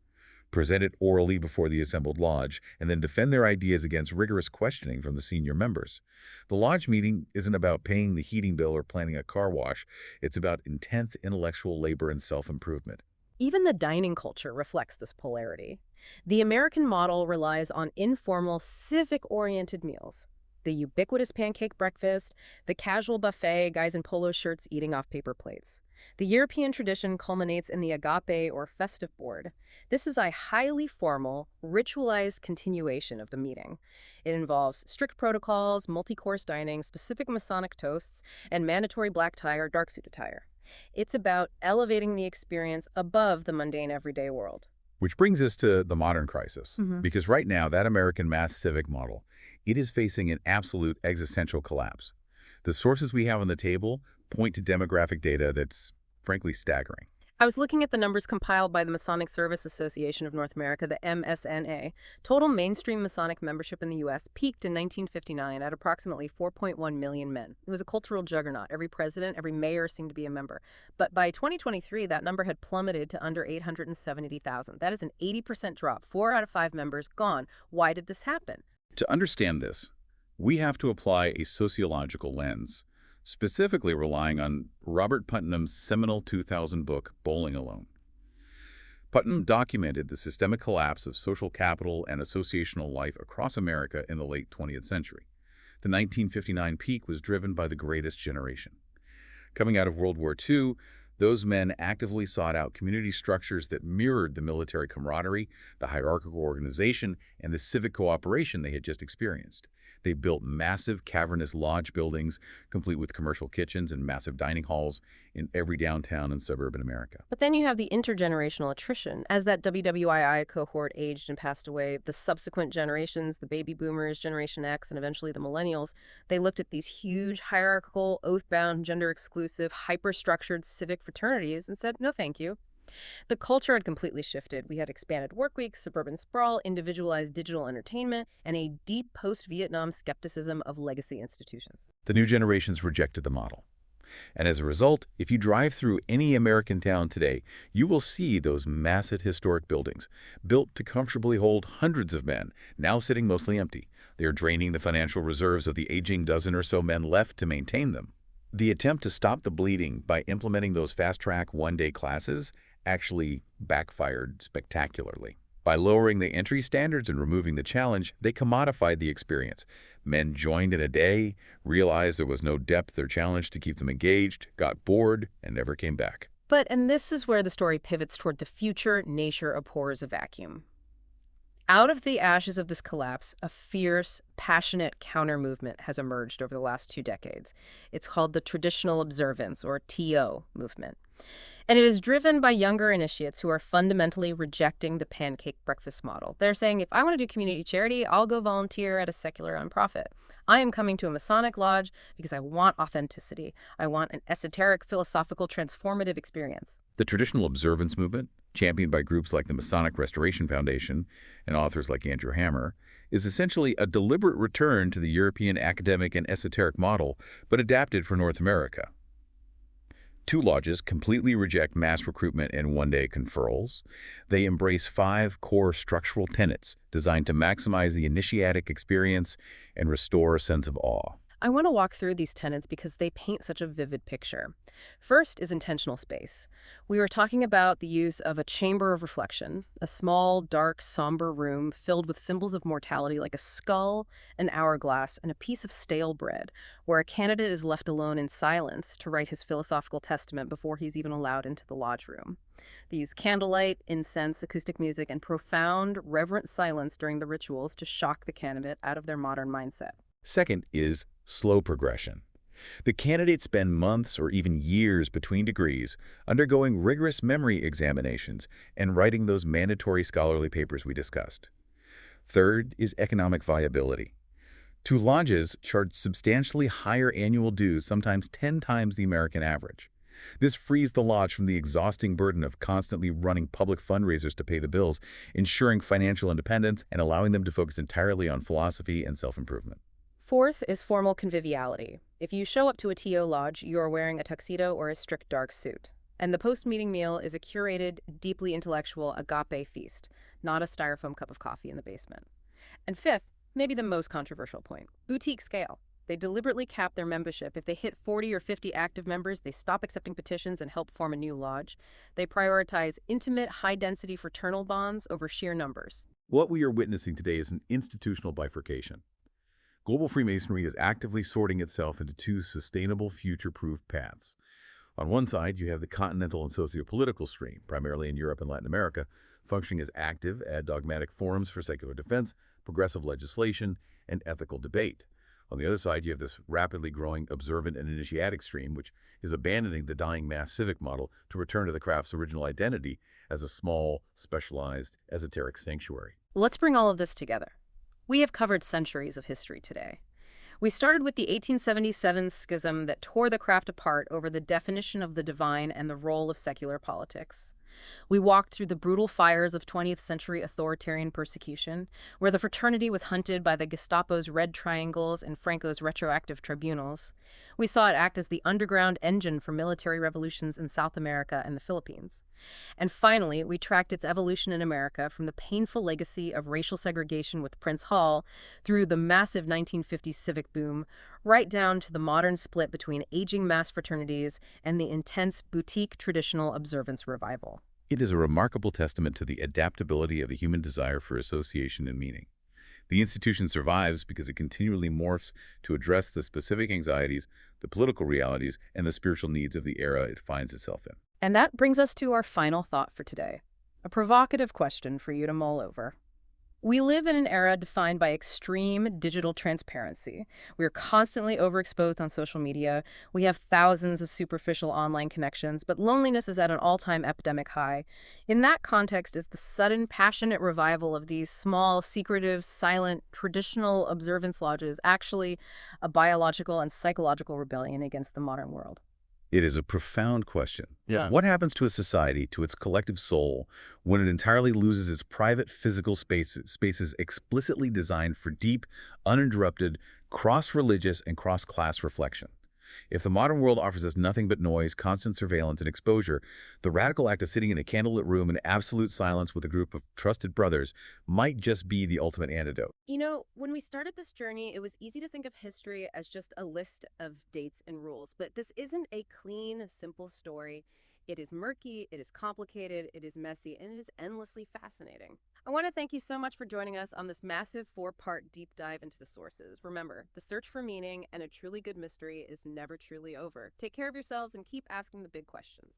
present it orally before the assembled lodge, and then defend their ideas against rigorous questioning from the senior members. The lodge meeting isn't about paying the heating bill or planning a car wash. It's about intense intellectual labor and self-improvement. Even the dining culture reflects this polarity. The American model relies on informal, civic-oriented meals. The ubiquitous pancake breakfast, the casual buffet, guys in polo shirts eating off paper plates. The European tradition culminates in the agape or festive board. This is a highly formal, ritualized continuation of the meeting. It involves strict protocols, multi-course dining, specific Masonic toasts, and mandatory black tie or dark suit attire. It's about elevating the experience above the mundane everyday world. Which brings us to the modern crisis. Mm-hmm. Because right now, that American mass civic model, it is facing an absolute existential collapse. The sources we have on the table point to demographic data that's, frankly, staggering. I was looking at the numbers compiled by the Masonic Service Association of North America, the MSNA. Total mainstream Masonic membership in the U.S. peaked in 1959 at approximately 4.1 million men. It was a cultural juggernaut. Every president, every mayor seemed to be a member. But by 2023, that number had plummeted to under 870,000. That is an 80% drop. 4 out of 5 members gone. Why did this happen? To understand this, we have to apply a sociological lens, specifically relying on Robert Putnam's seminal 2000 book, Bowling Alone. Putnam documented the systemic collapse of social capital and associational life across America in the late 20th century. The 1959 peak was driven by the greatest generation. Coming out of World War II, those men actively sought out community structures that mirrored the military camaraderie, the hierarchical organization, and the civic cooperation they had just experienced. They built massive cavernous lodge buildings, complete with commercial kitchens and massive dining halls in every downtown and suburban America. But then you have the intergenerational attrition. As that WWII cohort aged and passed away, the subsequent generations, the baby boomers, Generation X, and eventually the millennials, they looked at these huge, hierarchical, oath-bound, gender-exclusive, hyper-structured civic fraternities and said, no thank you. The culture had completely shifted. We had expanded work weeks, suburban sprawl, individualized digital entertainment, and a deep post-Vietnam skepticism of legacy institutions. The new generations rejected the model. And as a result, if you drive through any American town today, you will see those massive historic buildings, built to comfortably hold hundreds of men, now sitting mostly empty. They are draining the financial reserves of the aging dozen or so men left to maintain them. The attempt to stop the bleeding by implementing those fast-track one-day classes actually backfired spectacularly. By lowering the entry standards and removing the challenge, they commodified the experience. Men joined in a day, realized there was no depth or challenge to keep them engaged, got bored, and never came back. And this is where the story pivots toward the future nature abhors a vacuum. Out of the ashes of this collapse, a fierce, passionate counter-movement has emerged over the last 2 decades. It's called the Traditional Observance, or TO, movement. And it is driven by younger initiates who are fundamentally rejecting the pancake breakfast model. They're saying, if I want to do community charity, I'll go volunteer at a secular nonprofit. I am coming to a Masonic lodge because I want authenticity. I want an esoteric, philosophical, transformative experience. The Traditional Observance movement, championed by groups like the Masonic Restoration Foundation and authors like Andrew Hammer, is essentially a deliberate return to the European academic and esoteric model, but adapted for North America. 2 lodges completely reject mass recruitment and one-day conferrals. They embrace 5 core structural tenets designed to maximize the initiatic experience and restore a sense of awe. I want to walk through these tenets because they paint such a vivid picture. First is intentional space. We were talking about the use of a chamber of reflection, a small, dark, somber room filled with symbols of mortality like a skull, an hourglass, and a piece of stale bread, where a candidate is left alone in silence to write his philosophical testament before he's even allowed into the lodge room. They use candlelight, incense, acoustic music, and profound, reverent silence during the rituals to shock the candidate out of their modern mindset. Second is slow progression. The candidates spend months or even years between degrees undergoing rigorous memory examinations and writing those mandatory scholarly papers we discussed. Third is economic viability. Two lodges charge substantially higher annual dues, sometimes 10 times the American average. This frees the lodge from the exhausting burden of constantly running public fundraisers to pay the bills, ensuring financial independence and allowing them to focus entirely on philosophy and self-improvement. Fourth is formal conviviality. If you show up to a TO lodge, you are wearing a tuxedo or a strict dark suit. And the post-meeting meal is a curated, deeply intellectual agape feast, not a styrofoam cup of coffee in the basement. And fifth, maybe the most controversial point, boutique scale. They deliberately cap their membership. If they hit 40 or 50 active members, they stop accepting petitions and help form a new lodge. They prioritize intimate, high-density fraternal bonds over sheer numbers. What we are witnessing today is an institutional bifurcation. Global Freemasonry is actively sorting itself into two sustainable, future-proof paths. On one side, you have the continental and socio-political stream, primarily in Europe and Latin America, functioning as active, dogmatic forums for secular defense, progressive legislation, and ethical debate. On the other side, you have this rapidly growing observant and initiatic stream, which is abandoning the dying mass civic model to return to the craft's original identity as a small, specialized, esoteric sanctuary. Let's bring all of this together. We have covered centuries of history today. We started with the 1877 schism that tore the craft apart over the definition of the divine and the role of secular politics. We walked through the brutal fires of 20th century authoritarian persecution, where the fraternity was hunted by the Gestapo's Red Triangles and Franco's retroactive tribunals. We saw it act as the underground engine for military revolutions in South America and the Philippines. And finally, we tracked its evolution in America from the painful legacy of racial segregation with Prince Hall through the massive 1950s civic boom, right down to the modern split between aging mass fraternities and the intense boutique traditional observance revival. It is a remarkable testament to the adaptability of the human desire for association and meaning. The institution survives because it continually morphs to address the specific anxieties, the political realities, and the spiritual needs of the era it finds itself in. And that brings us to our final thought for today, a provocative question for you to mull over. We live in an era defined by extreme digital transparency. We are constantly overexposed on social media. We have thousands of superficial online connections, but loneliness is at an all-time epidemic high. In that context, is the sudden, passionate revival of these small, secretive, silent, traditional observance lodges actually a biological and psychological rebellion against the modern world? It is a profound question. Yeah. What happens to a society, to its collective soul, when it entirely loses its private physical spaces explicitly designed for deep, uninterrupted, cross-religious and cross-class reflection? If the modern world offers us nothing but noise, constant surveillance, and exposure, the radical act of sitting in a candlelit room in absolute silence with a group of trusted brothers might just be the ultimate antidote. You know, when we started this journey, it was easy to think of history as just a list of dates and rules, but this isn't a clean, simple story. It is murky, it is complicated, it is messy, and it is endlessly fascinating. I want to thank you so much for joining us on this massive 4-part deep dive into the sources. Remember, the search for meaning and a truly good mystery is never truly over. Take care of yourselves and keep asking the big questions.